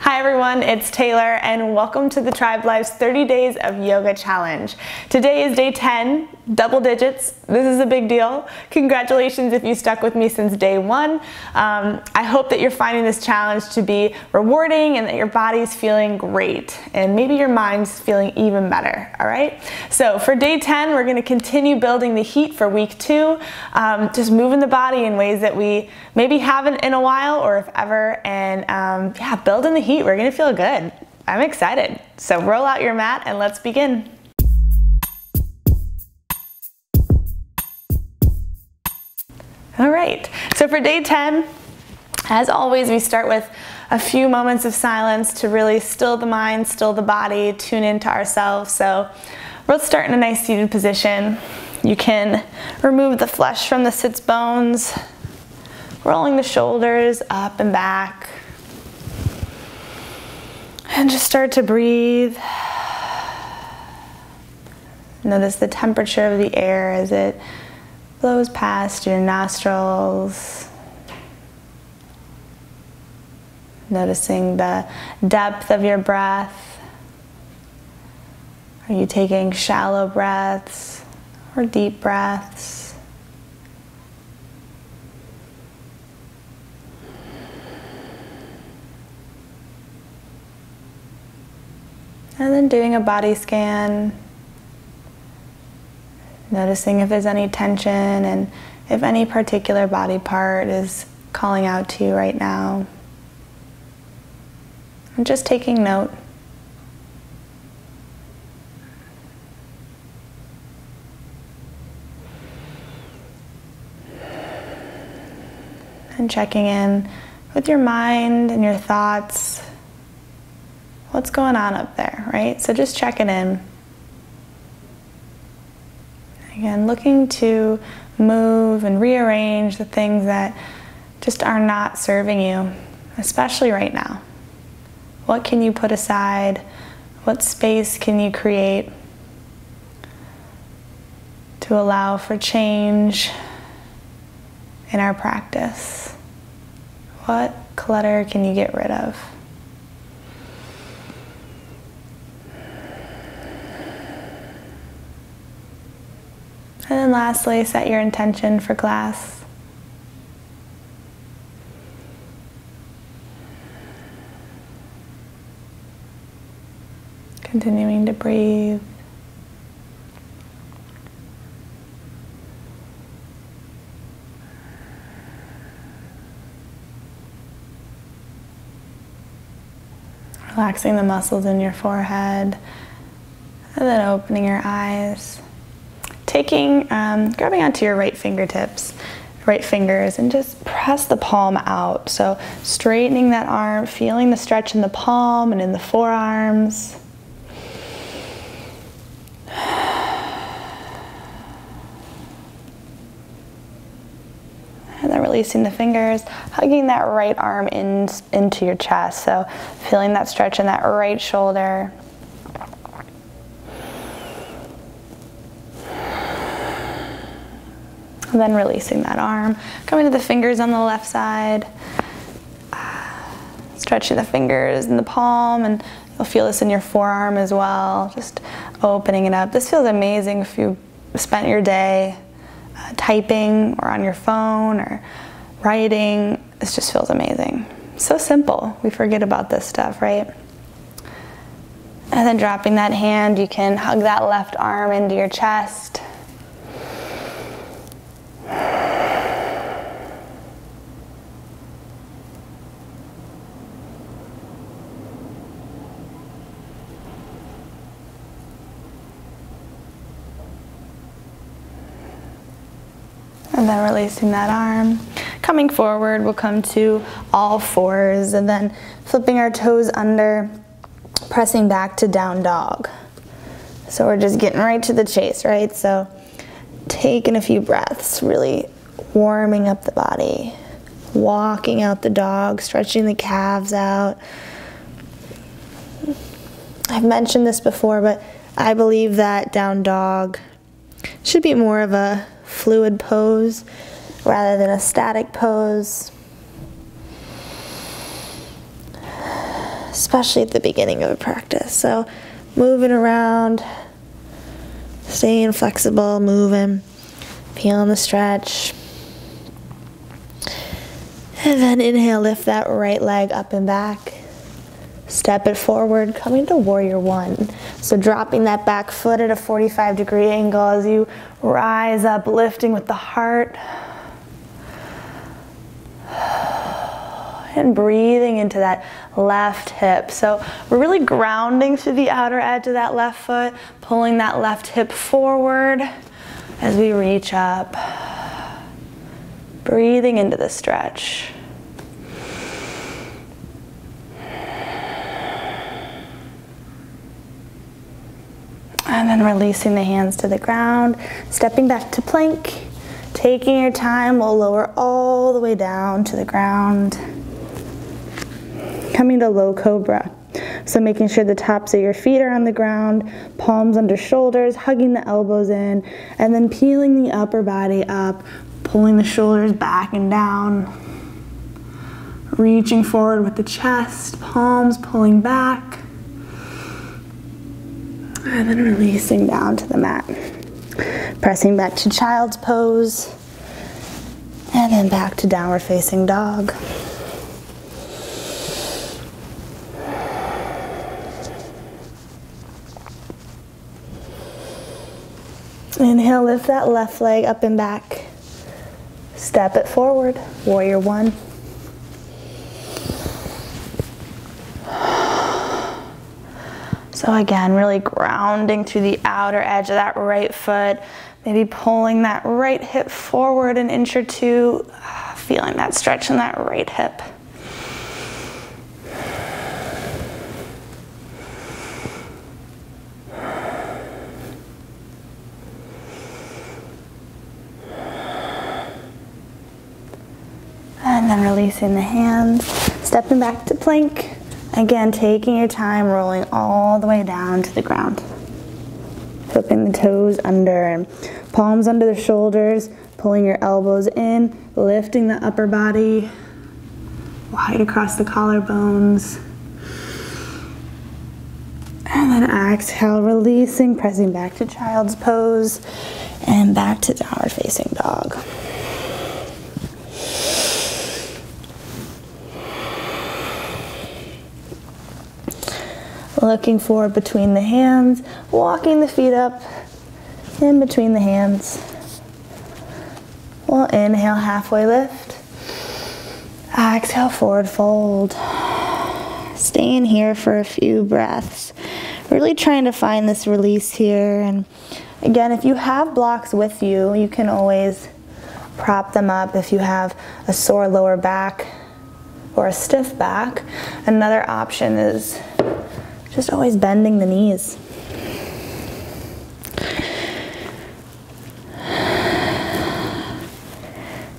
Hi everyone, it's Taylor and welcome to the Tribe Life's 30 Days of Yoga Challenge. Today is day 10, double digits. This is a big deal. Congratulations if you stuck with me since day one. I hope that you're finding this challenge to be rewarding and that your body's feeling great and maybe your mind's feeling even better, all right? So for day 10, we're gonna continue building the heat for week 2, just moving the body in ways that we maybe haven't in a while or if ever, and yeah, building the heat. We're gonna feel good. I'm excited. So roll out your mat and let's begin. All right, so for day 10, as always, we start with a few moments of silence to really still the mind, still the body, tune into ourselves. So let's start in a nice seated position. You can remove the flesh from the sits bones, rolling the shoulders up and back. And just start to breathe. Notice the temperature of the air as it blows past your nostrils. Noticing the depth of your breath. Are you taking shallow breaths or deep breaths? And then doing a body scan, noticing if there's any tension and if any particular body part is calling out to you right now. And just taking note. And checking in with your mind and your thoughts. What's going on up there, right? So just checking in. Again, looking to move and rearrange the things that just are not serving you, especially right now. What can you put aside? What space can you create to allow for change in our practice? What clutter can you get rid of? And then lastly, set your intention for class. Continuing to breathe. Relaxing the muscles in your forehead, and then opening your eyes. Grabbing onto your right fingertips, right fingers, and just press the palm out. So straightening that arm, feeling the stretch in the palm and in the forearms. And then releasing the fingers, hugging that right arm into your chest. So feeling that stretch in that right shoulder. And then releasing that arm, coming to the fingers on the left side, stretching the fingers in the palm, and you'll feel this in your forearm as well, just opening it up. This feels amazing if you spent your day typing or on your phone or writing. This just feels amazing. So simple. We forget about this stuff, right? And then dropping that hand, you can hug that left arm into your chest. And then releasing that arm. Coming forward, we'll come to all fours and then flipping our toes under, pressing back to down dog. So we're just getting right to the chase, right? So taking a few breaths, really warming up the body, walking out the dog, stretching the calves out. I've mentioned this before, but I believe that down dog should be more of a fluid pose rather than a static pose. especially at the beginning of a practice. So moving around, staying flexible, moving, feeling the stretch. And then inhale, lift that right leg up and back. Step it forward, coming to warrior one. So dropping that back foot at a 45-degree angle as you rise up, lifting with the heart. And breathing into that left hip. So we're really grounding through the outer edge of that left foot, pulling that left hip forward as we reach up. Breathing into the stretch. And then releasing the hands to the ground, stepping back to plank. Taking your time, we'll lower all the way down to the ground. Coming to low cobra. So making sure the tops of your feet are on the ground, palms under shoulders, hugging the elbows in, and then peeling the upper body up, pulling the shoulders back and down. Reaching forward with the chest, palms pulling back. And then releasing down to the mat. Pressing back to child's pose. And then back to downward facing dog. Inhale, lift that left leg up and back. Step it forward, warrior one. So again, really grounding through the outer edge of that right foot, maybe pulling that right hip forward an inch or two, feeling that stretch in that right hip. And then releasing the hands, stepping back to plank. Again, taking your time, rolling all the way down to the ground. Flipping the toes under and palms under the shoulders, pulling your elbows in, lifting the upper body wide across the collarbones. And then exhale, releasing, pressing back to child's pose and back to downward facing dog. Looking forward between the hands, walking the feet up in between the hands. We'll inhale, halfway lift. Exhale, forward fold. Staying here for a few breaths. Really trying to find this release here. And again, if you have blocks with you, you can always prop them up if you have a sore lower back or a stiff back. Another option is just always bending the knees.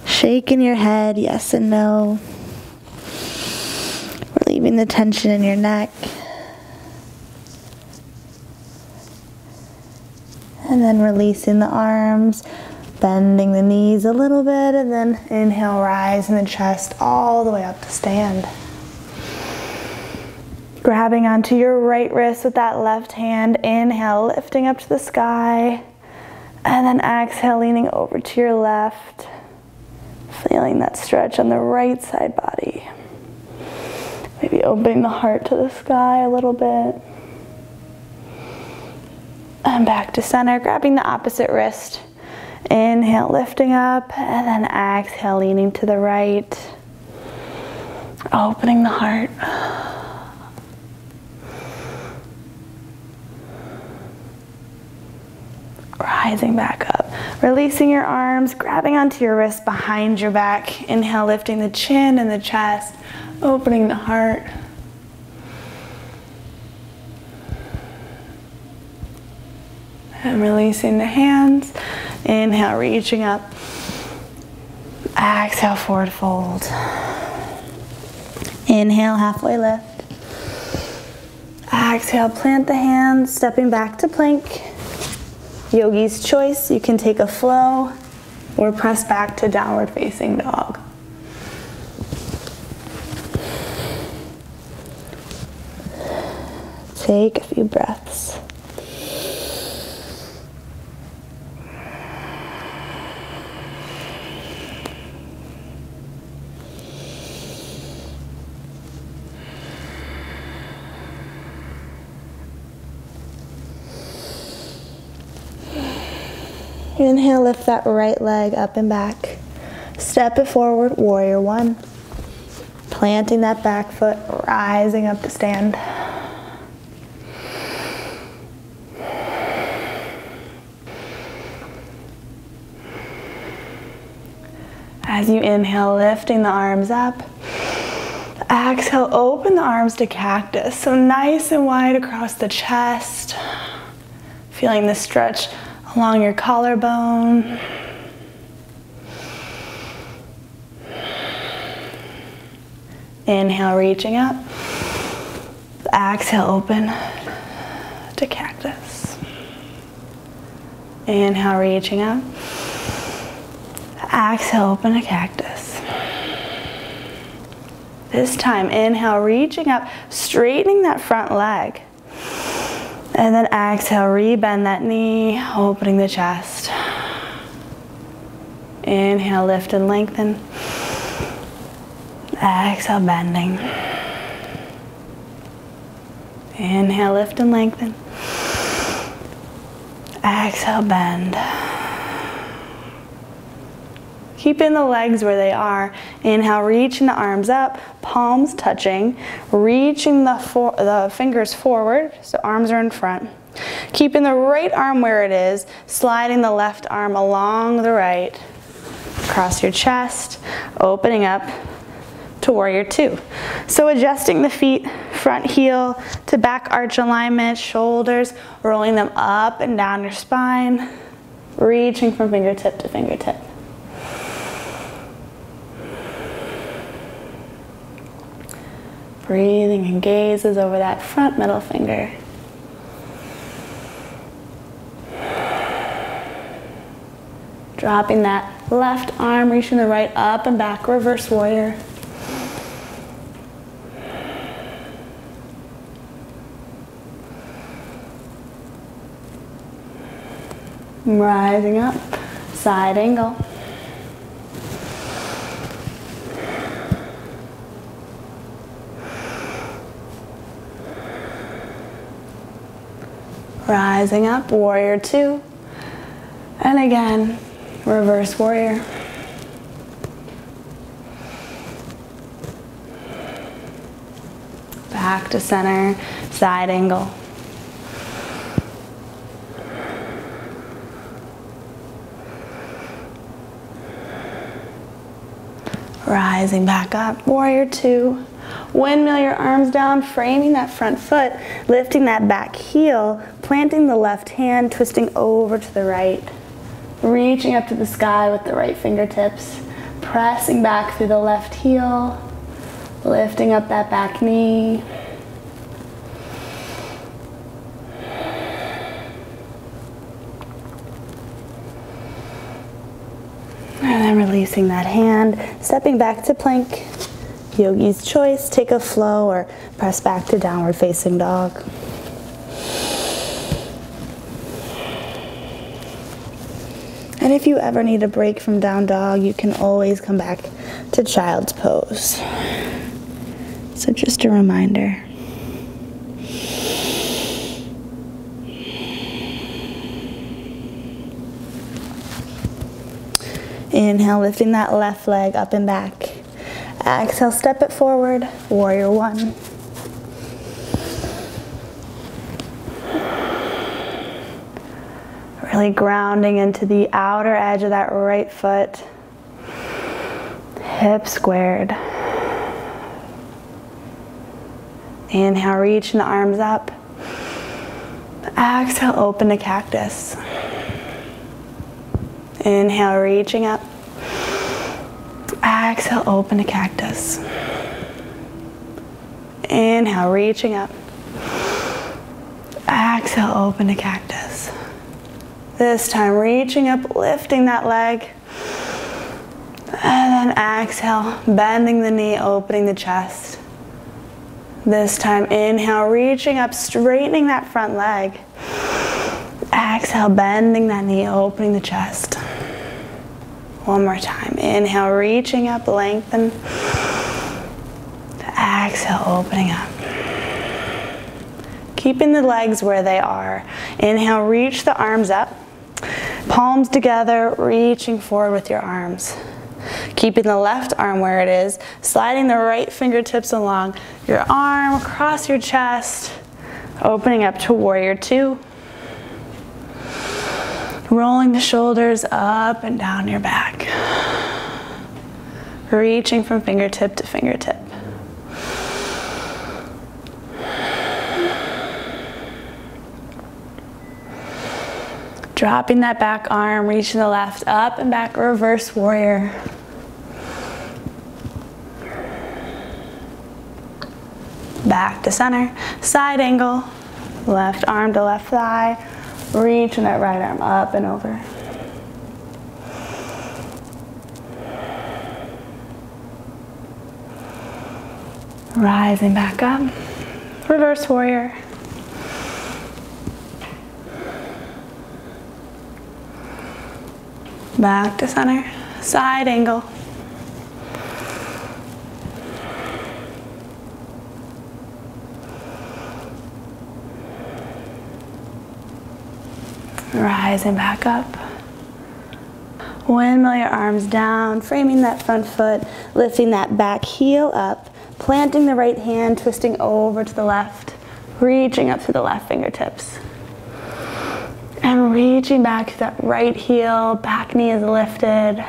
Shaking your head, yes and no. Relieving the tension in your neck. And then releasing the arms, bending the knees a little bit, and then inhale, rise in the chest all the way up to stand. Grabbing onto your right wrist with that left hand, inhale, lifting up to the sky, and then exhale, leaning over to your left, feeling that stretch on the right side body. Maybe opening the heart to the sky a little bit. And back to center, grabbing the opposite wrist. Inhale, lifting up, and then exhale, leaning to the right, opening the heart. Rising back up, releasing your arms, grabbing onto your wrists behind your back. Inhale, lifting the chin and the chest, opening the heart. And releasing the hands. Inhale, reaching up. Exhale, forward fold. Inhale, halfway lift. Exhale, plant the hands, stepping back to plank. Yogi's choice, you can take a flow or press back to downward facing dog. Take a few breaths. Inhale, lift that right leg up and back. Step it forward, warrior one. Planting that back foot, rising up to stand. As you inhale, lifting the arms up. Exhale, open the arms to cactus. So nice and wide across the chest. Feeling the stretch along your collarbone. Inhale, reaching up. Exhale, open to cactus. Inhale, reaching up. Exhale, open to cactus. This time, inhale, reaching up, straightening that front leg. And then exhale, rebend that knee, opening the chest. Inhale, lift and lengthen. Exhale, bending. Inhale, lift and lengthen. Exhale, bend. Keeping the legs where they are. Inhale, reaching the arms up, palms touching, reaching the fingers forward, so arms are in front. Keeping the right arm where it is, sliding the left arm along the right, across your chest, opening up to warrior two. So adjusting the feet, front heel to back arch alignment, shoulders, rolling them up and down your spine, reaching from fingertip to fingertip. Breathing and gazes over that front middle finger. Dropping that left arm, reaching the right up and back, reverse warrior. Rising up, side angle. Rising up, warrior two. And again, reverse warrior. Back to center, side angle. Rising back up, warrior two. Windmill your arms down, framing that front foot, lifting that back heel, planting the left hand, twisting over to the right, reaching up to the sky with the right fingertips, pressing back through the left heel, lifting up that back knee. And then releasing that hand, stepping back to plank. Yogi's choice, take a flow or press back to downward facing dog. And if you ever need a break from down dog, you can always come back to child's pose. So just a reminder. Inhale, lifting that left leg up and back. Exhale, step it forward, warrior one. Really grounding into the outer edge of that right foot. Hips squared. Inhale, reaching the arms up. Exhale, open to cactus. Inhale, reaching up. Exhale, open to cactus. Inhale, reaching up. Exhale, open to cactus. This time, reaching up, lifting that leg. And then exhale, bending the knee, opening the chest. This time, inhale, reaching up, straightening that front leg. Exhale, bending that knee, opening the chest. One more time. Inhale, reaching up, lengthen. Exhale, opening up. Keeping the legs where they are. Inhale, reach the arms up. Palms together, reaching forward with your arms. Keeping the left arm where it is, sliding the right fingertips along your arm, across your chest, opening up to warrior two. Rolling the shoulders up and down your back. Reaching from fingertip to fingertip. Dropping that back arm, reaching the left up and back, reverse warrior. Back to center, side angle, left arm to left thigh, reaching that right arm up and over. Rising back up, reverse warrior. Back to center, side angle. Rising back up. Windmill your arms down, framing that front foot, lifting that back heel up, planting the right hand, twisting over to the left, reaching up through the left fingertips. And reaching back to that right heel, back knee is lifted.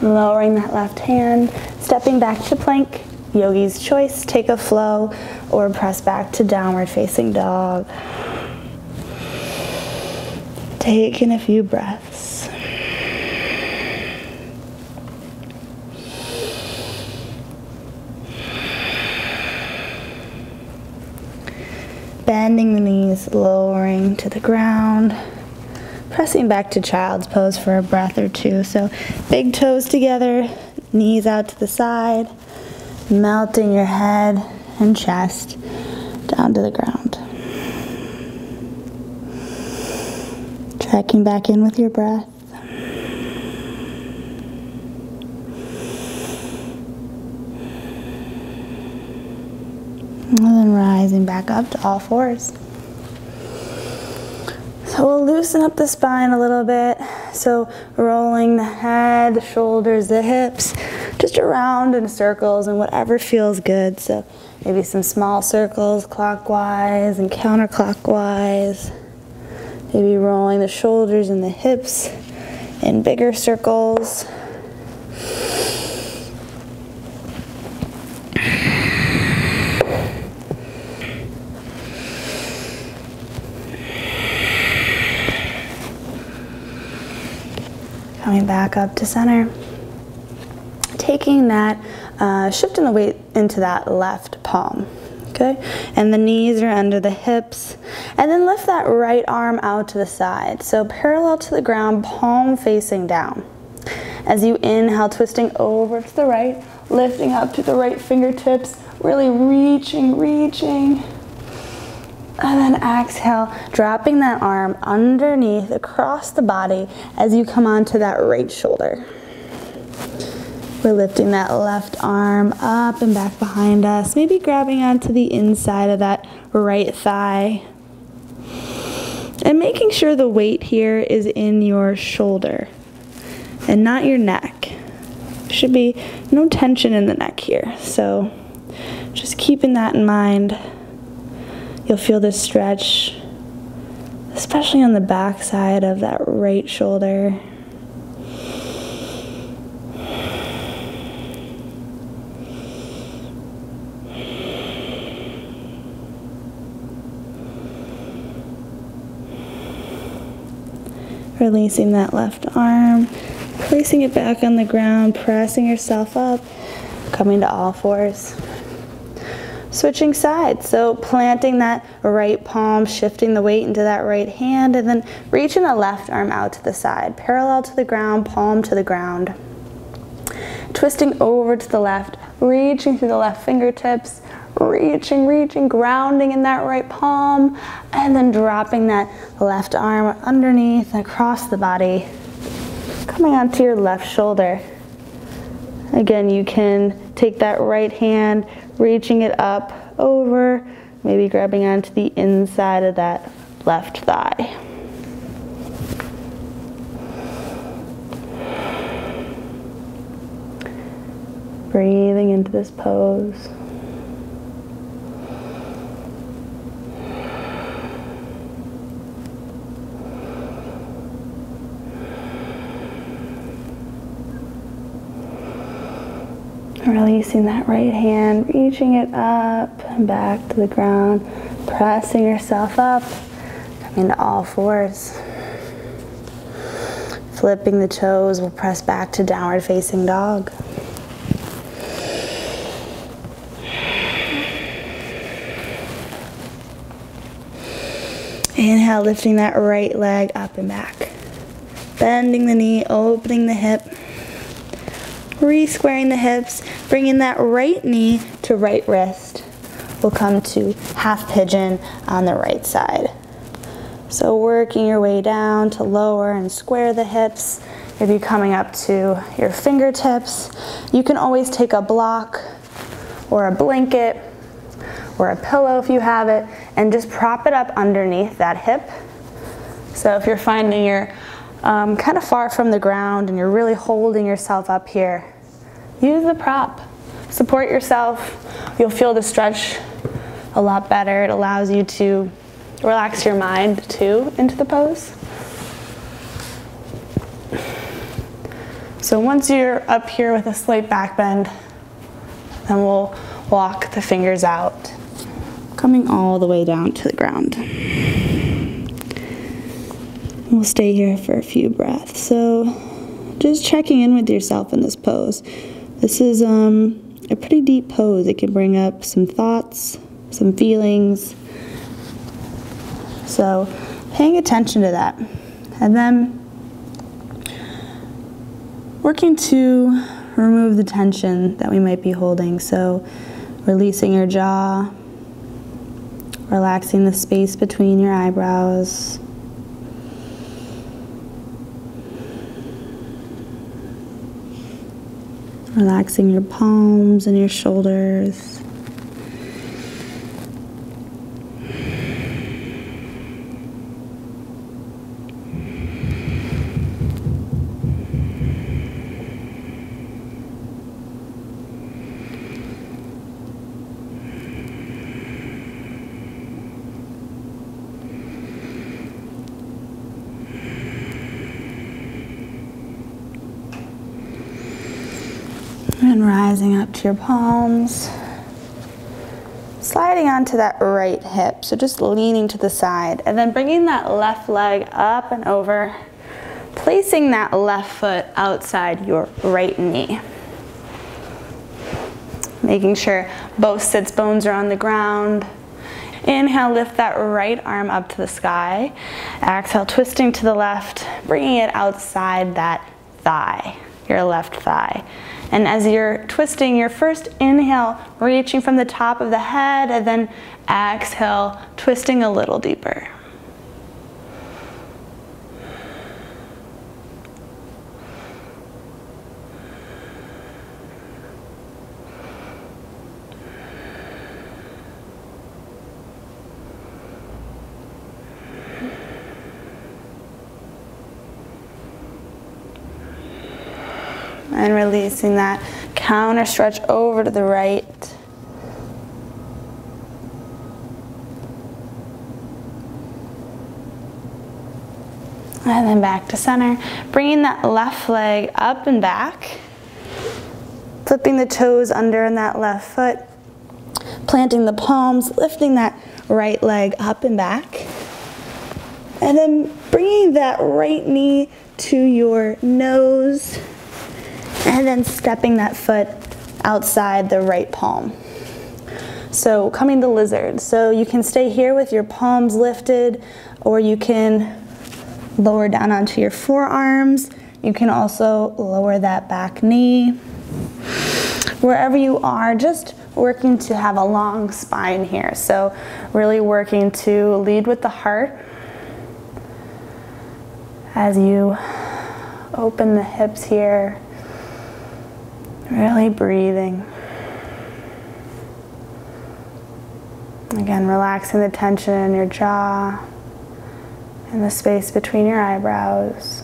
Lowering that left hand, stepping back to plank, yogi's choice, take a flow, or press back to downward facing dog. Taking a few breaths. Bending the knees, lowering to the ground. Pressing back to child's pose for a breath or two. So big toes together, knees out to the side, melting your head and chest down to the ground. Checking back in with your breath. And then rising back up to all fours. So we'll loosen up the spine a little bit. So rolling the head, the shoulders, the hips, just around in circles and whatever feels good. So maybe some small circles clockwise and counterclockwise. Maybe rolling the shoulders and the hips in bigger circles. Coming back up to center. Taking that, shifting the weight into that left palm. Okay, and the knees are under the hips. And then lift that right arm out to the side. So parallel to the ground, palm facing down. As you inhale, twisting over to the right, lifting up to the right fingertips, really reaching. And then exhale, dropping that arm underneath, across the body as you come onto that right shoulder. We're lifting that left arm up and back behind us, maybe grabbing onto the inside of that right thigh. And making sure the weight here is in your shoulder and not your neck. Should be no tension in the neck here. So just keeping that in mind. You'll feel this stretch, especially on the back side of that right shoulder. Releasing that left arm, placing it back on the ground, pressing yourself up, coming to all fours. Switching sides, so planting that right palm, shifting the weight into that right hand, and then reaching the left arm out to the side, parallel to the ground, palm to the ground. Twisting over to the left, reaching through the left fingertips, reaching, grounding in that right palm, and then dropping that left arm underneath, across the body, coming onto your left shoulder. Again, you can take that right hand, reaching it up, over, maybe grabbing onto the inside of that left thigh. Breathing into this pose. Releasing that right hand, reaching it up and back to the ground, pressing yourself up, coming to all fours. Flipping the toes, we'll press back to downward facing dog. Inhale, lifting that right leg up and back. Bending the knee, opening the hip. Re-squaring the hips, bringing that right knee to right wrist. We'll come to half pigeon on the right side. So working your way down to lower and square the hips. Maybe coming up to your fingertips. You can always take a block or a blanket or a pillow if you have it, and just prop it up underneath that hip. So if you're finding you're kind of far from the ground and you're really holding yourself up here, use the prop. Support yourself. You'll feel the stretch a lot better. It allows you to relax your mind too into the pose. So once you're up here with a slight back bend, then we'll walk the fingers out, coming all the way down to the ground. We'll stay here for a few breaths. So just checking in with yourself in this pose. This is a pretty deep pose. It can bring up some thoughts, some feelings. So paying attention to that. And then working to remove the tension that we might be holding. So releasing your jaw, relaxing the space between your eyebrows. Relaxing your palms and your shoulders. And rising up to your palms, sliding onto that right hip, so just leaning to the side, and then bringing that left leg up and over, placing that left foot outside your right knee. Making sure both sits bones are on the ground. Inhale, lift that right arm up to the sky. Exhale, twisting to the left, bringing it outside that thigh, your left thigh. And as you're twisting, your first inhale, reaching from the top of the head, and then exhale, twisting a little deeper. And releasing that counter stretch over to the right. And then back to center. Bringing that left leg up and back. Flipping the toes under in that left foot. Planting the palms, lifting that right leg up and back. And then bringing that right knee to your nose. And then stepping that foot outside the right palm. So coming to lizard. So you can stay here with your palms lifted, or you can lower down onto your forearms. You can also lower that back knee. Wherever you are, just working to have a long spine here. So really working to lead with the heart as you open the hips here. Really breathing. Again, relaxing the tension in your jaw and the space between your eyebrows.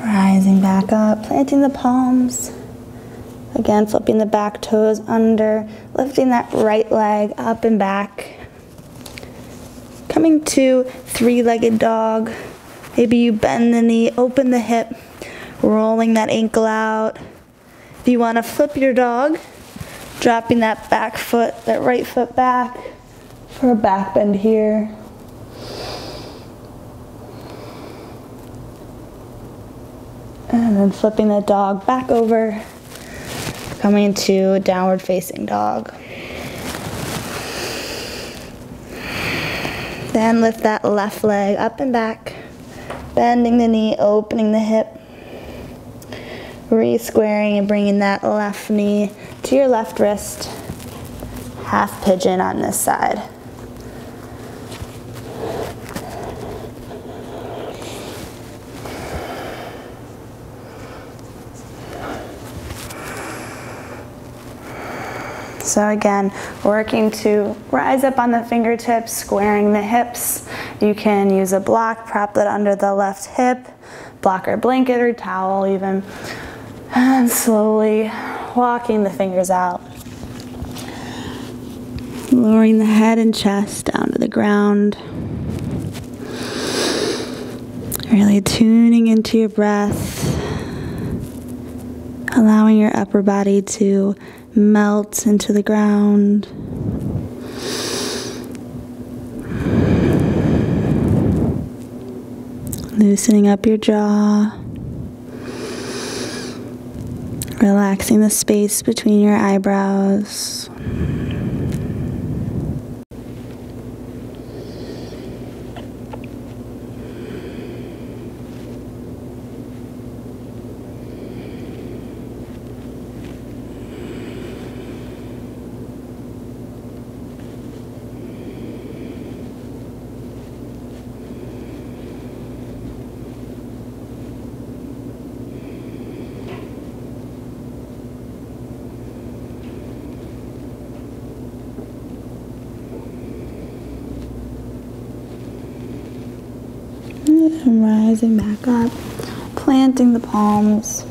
Rising back up, planting the palms. Again, flipping the back toes under, lifting that right leg up and back. Coming to three-legged dog. Maybe you bend the knee, open the hip, rolling that ankle out. If you want to flip your dog, dropping that back foot, that right foot back for a back bend here. And then flipping the dog back over, coming to downward facing dog. Then lift that left leg up and back, bending the knee, opening the hip, re-squaring and bringing that left knee to your left wrist, half pigeon on this side. So again, working to rise up on the fingertips, squaring the hips. You can use a block, prop that under the left hip, block or blanket or towel even, and slowly walking the fingers out. Lowering the head and chest down to the ground. Really tuning into your breath, allowing your upper body to melt into the ground. Loosening up your jaw. Relaxing the space between your eyebrows. And rising back up, planting the palms,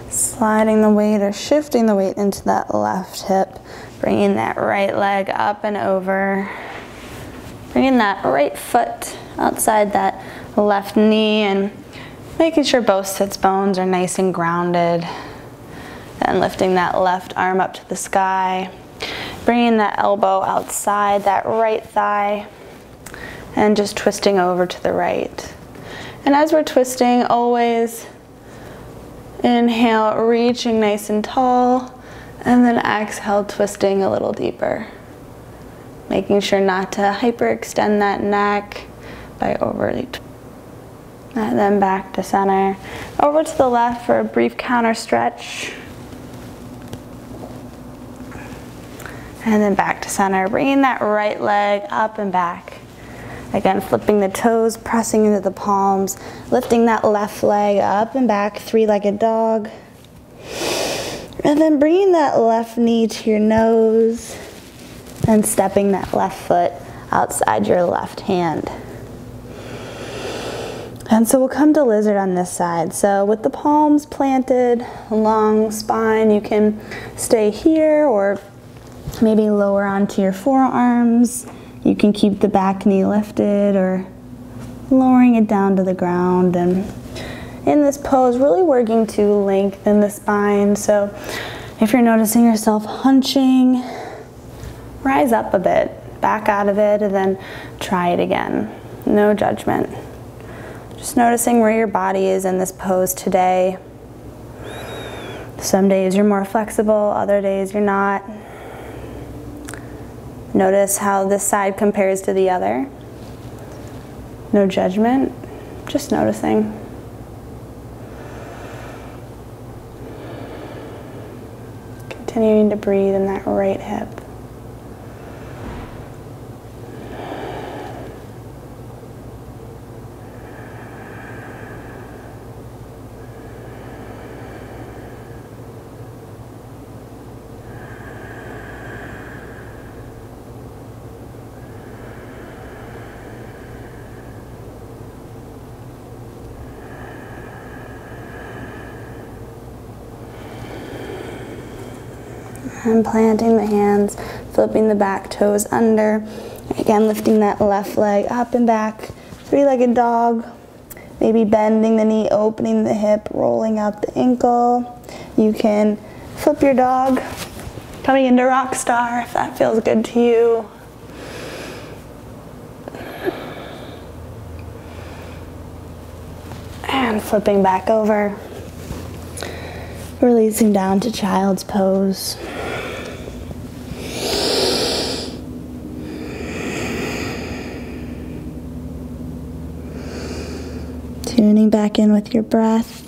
sliding the weight or shifting the weight into that left hip, bringing that right leg up and over, bringing that right foot outside that left knee and making sure both sits bones are nice and grounded. Then lifting that left arm up to the sky, bringing that elbow outside that right thigh, and just twisting over to the right. And as we're twisting, always inhale, reaching nice and tall, and then exhale, twisting a little deeper. Making sure not to hyperextend that neck by overly and then back to center. Over to the left for a brief counter stretch. And then back to center, bringing that right leg up and back. Again, flipping the toes, pressing into the palms, lifting that left leg up and back, three-legged dog. And then bringing that left knee to your nose and stepping that left foot outside your left hand. And so we'll come to lizard on this side. So with the palms planted, long spine, you can stay here or maybe lower onto your forearms. You can keep the back knee lifted or lowering it down to the ground. And in this pose, really working to lengthen the spine. So if you're noticing yourself hunching, rise up a bit, back out of it, and then try it again. No judgment. Just noticing where your body is in this pose today. Some days you're more flexible, other days you're not. Notice how this side compares to the other. No judgment, just noticing. Continuing to breathe in that right hip. And planting the hands, flipping the back toes under. Again, lifting that left leg up and back. Three-legged dog. Maybe bending the knee, opening the hip, rolling out the ankle. You can flip your dog, coming into rock star if that feels good to you. And flipping back over. Releasing down to child's pose. Tuning back in with your breath.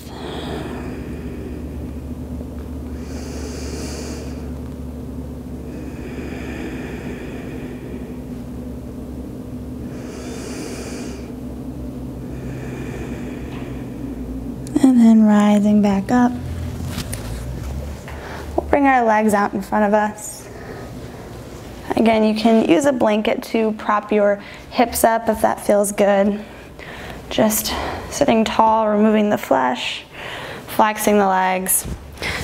And then rising back up. We'll bring our legs out in front of us. Again, you can use a blanket to prop your hips up if that feels good. Just sitting tall, removing the flesh, flexing the legs.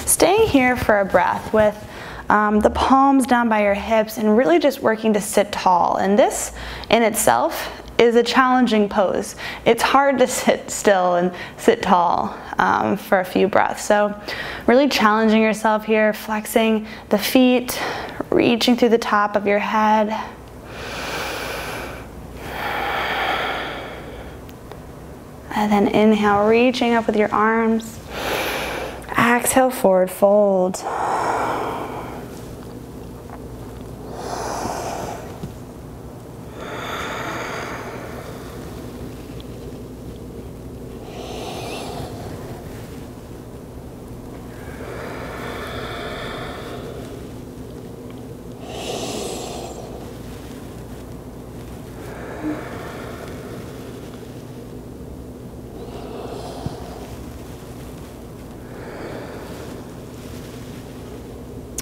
Staying here for a breath with the palms down by your hips and really just working to sit tall. And this in itself is a challenging pose. It's hard to sit still and sit tall for a few breaths. So really challenging yourself here, flexing the feet, reaching through the top of your head. And then inhale, reaching up with your arms. Exhale, forward fold.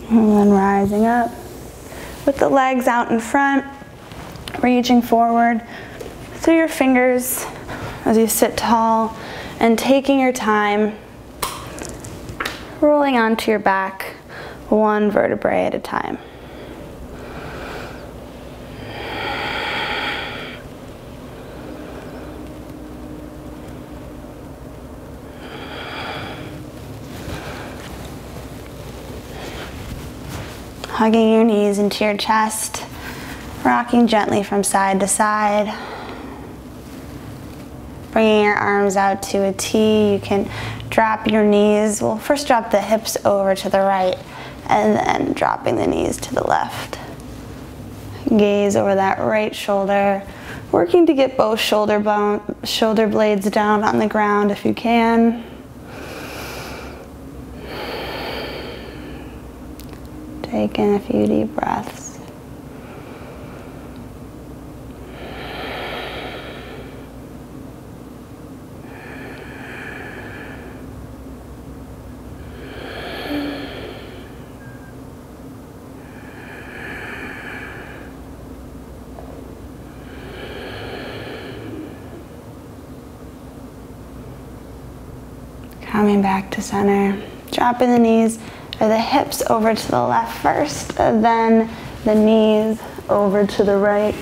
And then rising up with the legs out in front, reaching forward through your fingers as you sit tall and taking your time, rolling onto your back one vertebrae at a time. Hugging your knees into your chest, rocking gently from side to side. Bringing your arms out to a T. You can drop your knees. Well, first drop the hips over to the right and then dropping the knees to the left. Gaze over that right shoulder, working to get both shoulder blades down on the ground if you can. Take in a few deep breaths. Coming back to center, dropping the knees or the hips over to the left first, and then the knees over to the right.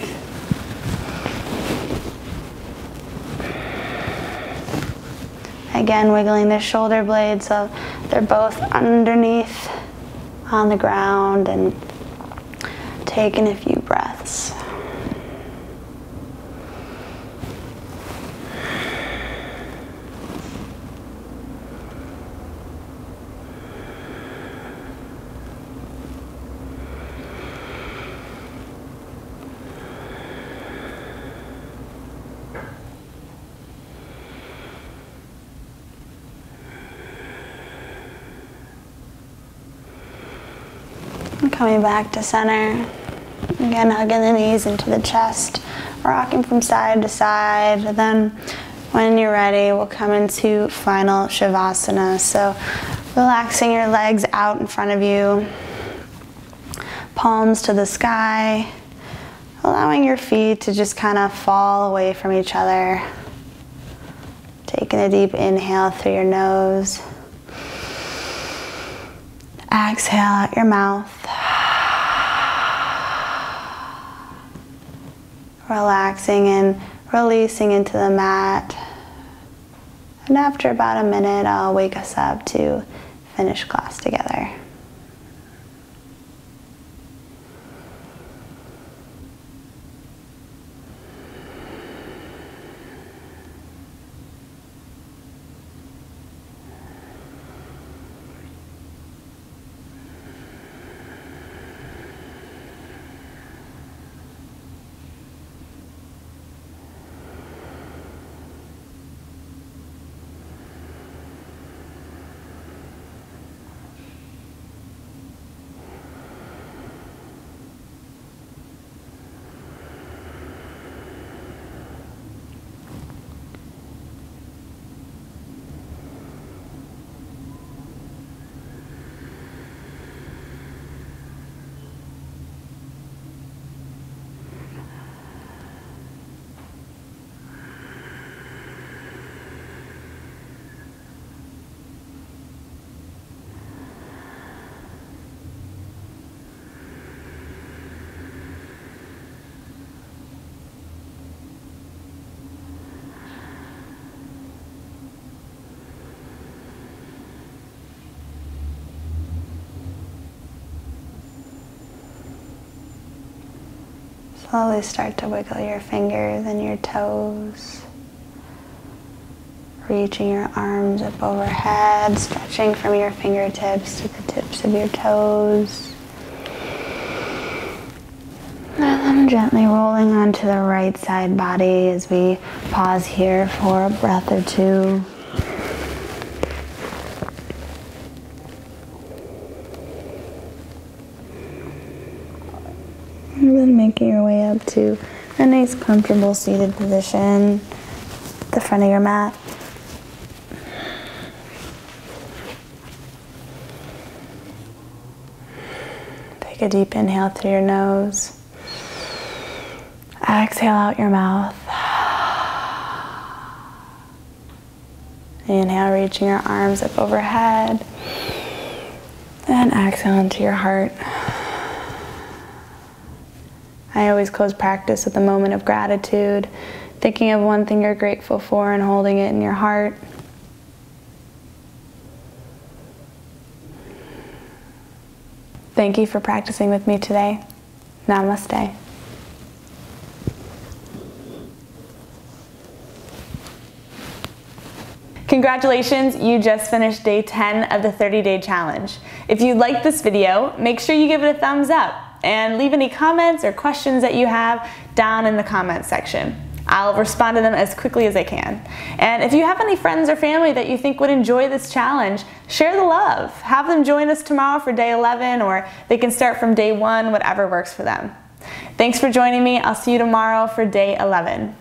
again, wiggling the shoulder blades so they're both underneath on the ground, and taking a few breaths. Coming back to center. Again, hugging the knees into the chest, rocking from side to side. And then when you're ready, we'll come into final Shavasana. So relaxing your legs out in front of you, palms to the sky, allowing your feet to just kind of fall away from each other. Taking a deep inhale through your nose. Exhale out your mouth. Relaxing and releasing into the mat. And after about a minute, I'll wake us up to finish class together. Slowly start to wiggle your fingers and your toes. Reaching your arms up overhead, stretching from your fingertips to the tips of your toes. And then gently rolling onto the right side body as we pause here for a breath or two. And then making your way up to a nice comfortable seated position at the front of your mat. Take a deep inhale through your nose. Exhale out your mouth. Inhale, reaching your arms up overhead. And exhale into your heart. I always close practice with a moment of gratitude, thinking of one thing you're grateful for and holding it in your heart. Thank you for practicing with me today. Namaste. Congratulations, you just finished day 10 of the 30-day challenge. If you liked this video, make sure you give it a thumbs up and leave any comments or questions that you have down in the comments section. I'll respond to them as quickly as I can. And if you have any friends or family that you think would enjoy this challenge, share the love. Have them join us tomorrow for day 11, or they can start from day 1, whatever works for them. Thanks for joining me. I'll see you tomorrow for day 11.